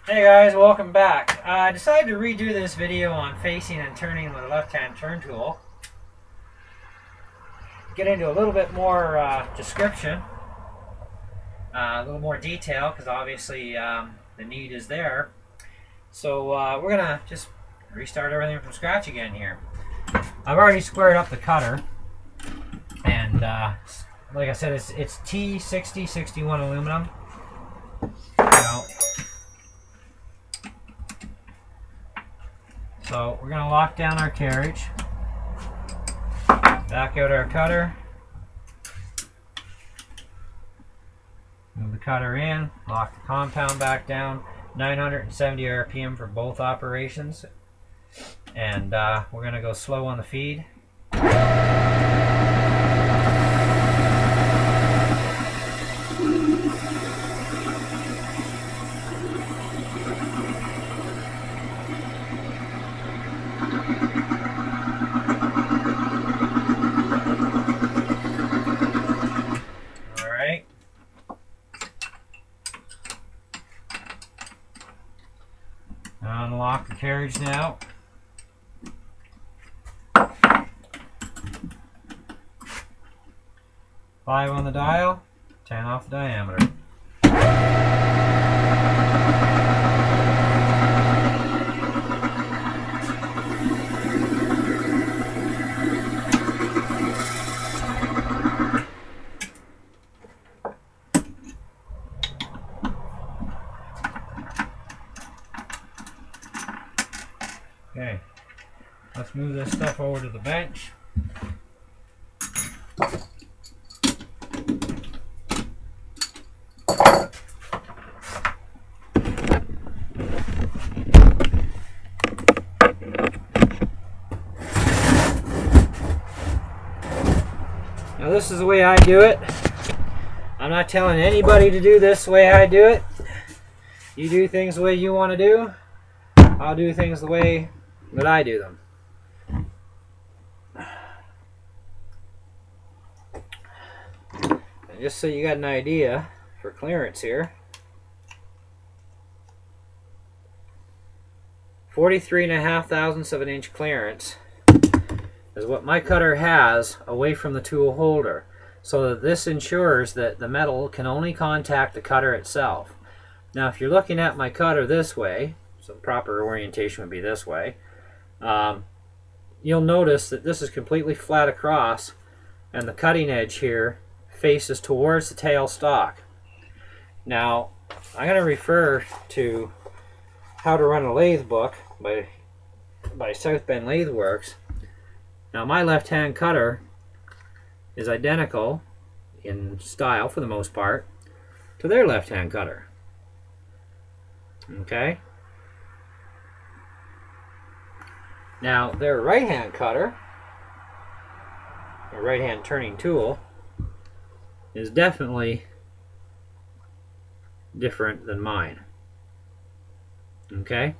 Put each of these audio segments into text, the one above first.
Hey guys, welcome back. I decided to redo this video on facing and turning with a left-hand turn tool. Get into a little bit more description, a little more detail, because obviously the need is there. So we're going to just restart everything from scratch again here. I've already squared up the cutter, and like I said, it's T6061 aluminum. So we're going to lock down our carriage, back out our cutter, move the cutter in, lock the compound back down, 970 RPM for both operations, and we're going to go slow on the feed. Unlock the carriage now. Five on the dial, 10 off the diameter. Okay, let's move this stuff over to the bench. Now this is the way I do it. I'm not telling anybody to do this the way I do it. You do things the way you want to do. I'll do things the way that I do them. And just so you got an idea for clearance here, 43.5 thousandths of an inch clearance is what my cutter has away from the tool holder, so that this ensures that the metal can only contact the cutter itself. Now if you're looking at my cutter this way, so the proper orientation would be this way, you'll notice that this is completely flat across and the cutting edge here faces towards the tail stock. Now I'm going to refer to How to Run a Lathe book by South Bend Lathe Works. Now my left hand cutter is identical in style for the most part to their left hand cutter. Okay? Now, their right-hand cutter, or right-hand turning tool, is definitely different than mine. Okay?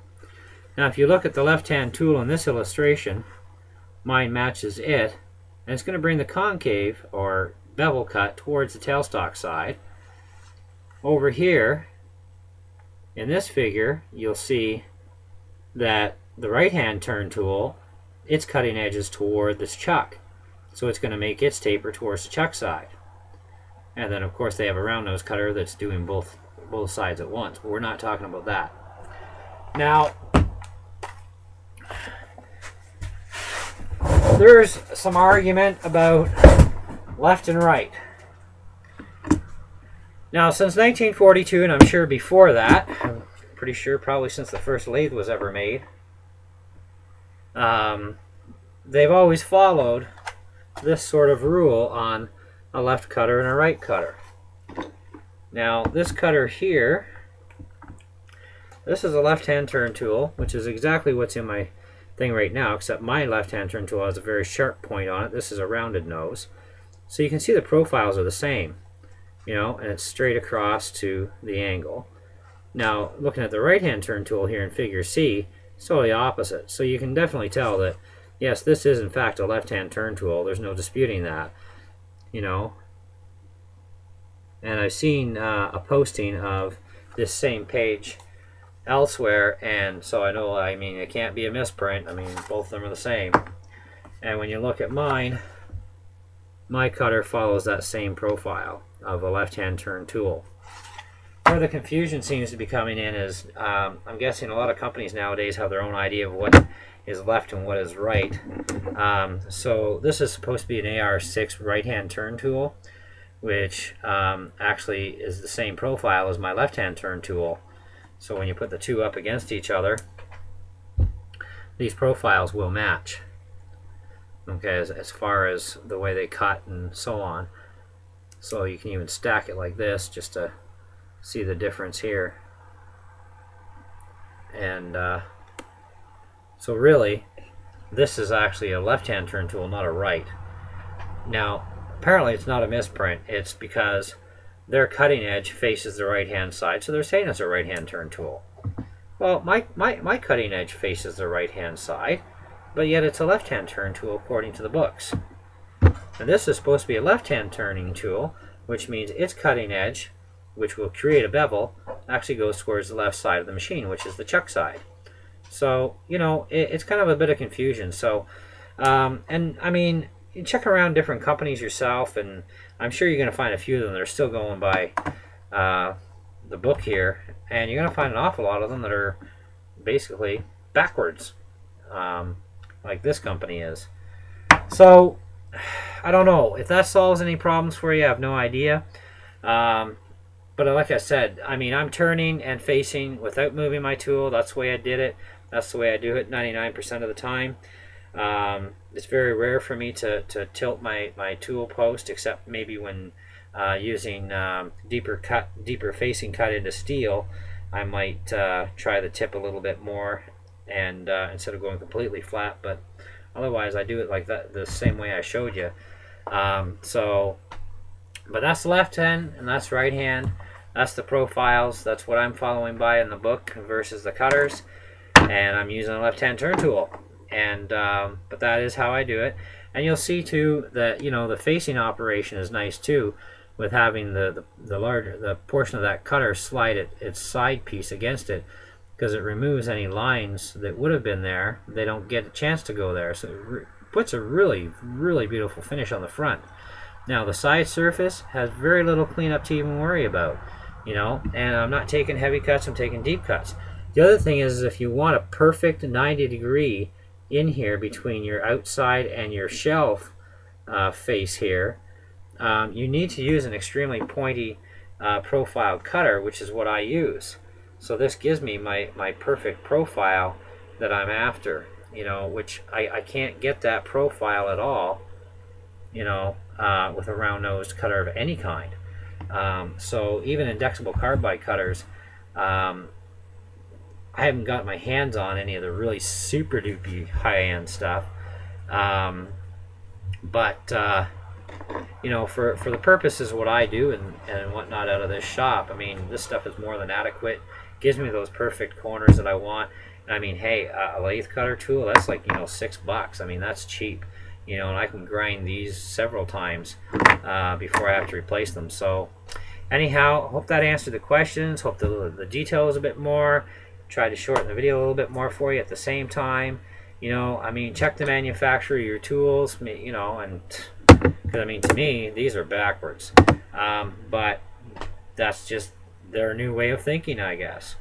Now, if you look at the left-hand tool in this illustration, mine matches it, and it's going to bring the concave, or bevel cut, towards the tailstock side. Over here, in this figure, you'll see that the right-hand turn tool, its cutting edge is toward this chuck, so it's going to make its taper towards the chuck side. And then of course they have a round nose cutter that's doing both sides at once, but we're not talking about that. Now there's some argument about left and right. Now since 1942, and I'm sure before that, I'm pretty sure probably since the first lathe was ever made, they've always followed this sort of rule on a left cutter and a right cutter. Now this cutter here, this is a left-hand turn tool, which is exactly what's in my thing right now, except my left-hand turn tool has a very sharp point on it. This is a rounded nose. So you can see the profiles are the same, you know, and it's straight across to the angle. Now looking at the right-hand turn tool here in figure C, it's totally opposite. So you can definitely tell that, yes, this is in fact a left-hand turn tool. There's no disputing that, you know. And I've seen a posting of this same page elsewhere, and so I know, I mean, it can't be a misprint. I mean, both of them are the same. And when you look at mine, my cutter follows that same profile of a left-hand turn tool. Where the confusion seems to be coming in is, I'm guessing a lot of companies nowadays have their own idea of what is left and what is right. So this is supposed to be an AR6 right-hand turn tool, which actually is the same profile as my left-hand turn tool. So when you put the two up against each other, these profiles will match. Okay, as far as the way they cut and so on. So you can even stack it like this just to see the difference here. And so really, this is actually a left-hand turn tool, not a right. Now, apparently it's not a misprint. It's because their cutting edge faces the right-hand side, so they're saying it's a right-hand turn tool. Well, my cutting edge faces the right-hand side, but yet it's a left-hand turn tool according to the books. And this is supposed to be a left-hand turning tool, which means its cutting edge, which will create a bevel, actually goes towards the left side of the machine, which is the chuck side. So, you know, it's kind of a bit of confusion. So, and I mean, you check around different companies yourself, and I'm sure you're going to find a few of them that are still going by the book here, and you're going to find an awful lot of them that are basically backwards, like this company is. So, I don't know if that solves any problems for you. I have no idea. But like I said, I mean, I'm turning and facing without moving my tool. That's the way I did it. That's the way I do it 99% of the time. It's very rare for me to tilt my tool post, except maybe when using deeper facing cut into steel. I might try the tip a little bit more, and instead of going completely flat. But otherwise, I do it like that, the same way I showed you. But that's left hand and that's right hand. That's the profiles. That's what I'm following by in the book versus the cutters. And I'm using a left-hand turn tool. And but that is how I do it. And you'll see too that, you know, the facing operation is nice too, with having the portion of that cutter slide its side piece against it, because it removes any lines that would have been there. They don't get a chance to go there. So it puts a really, really beautiful finish on the front. Now the side surface has very little cleanup to even worry about, you know, and I'm not taking heavy cuts, I'm taking deep cuts. The other thing is, if you want a perfect 90-degree in here between your outside and your shelf face here, you need to use an extremely pointy profile cutter, which is what I use. So this gives me my perfect profile that I'm after, you know, which I can't get that profile at all, you know, with a round-nosed cutter of any kind. So even indexible carbide cutters, I haven't got my hands on any of the really super duper high-end stuff. You know, for the purposes of what I do and whatnot out of this shop, I mean, this stuff is more than adequate. Gives me those perfect corners that I want. And I mean, hey, a lathe cutter tool, that's like, you know, $6. I mean, that's cheap. You know, and I can grind these several times before I have to replace them. So anyhow, hope that answered the questions. Hope the detail was a bit more. Tried to shorten the video a little bit more for you at the same time. You know, I mean, check the manufacturer of your tools, you know, and because I mean, to me, these are backwards. But that's just their new way of thinking, I guess.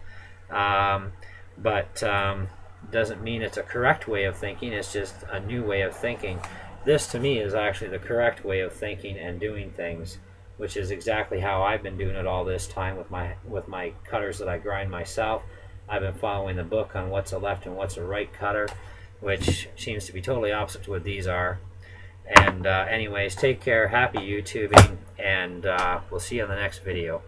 Doesn't mean it's a correct way of thinking. It's just a new way of thinking. This to me is actually the correct way of thinking and doing things, which is exactly how I've been doing it all this time with my cutters that I grind myself. I've been following the book on what's a left and what's a right cutter, which seems to be totally opposite to what these are. And anyways, take care, happy YouTubing, and we'll see you in the next video.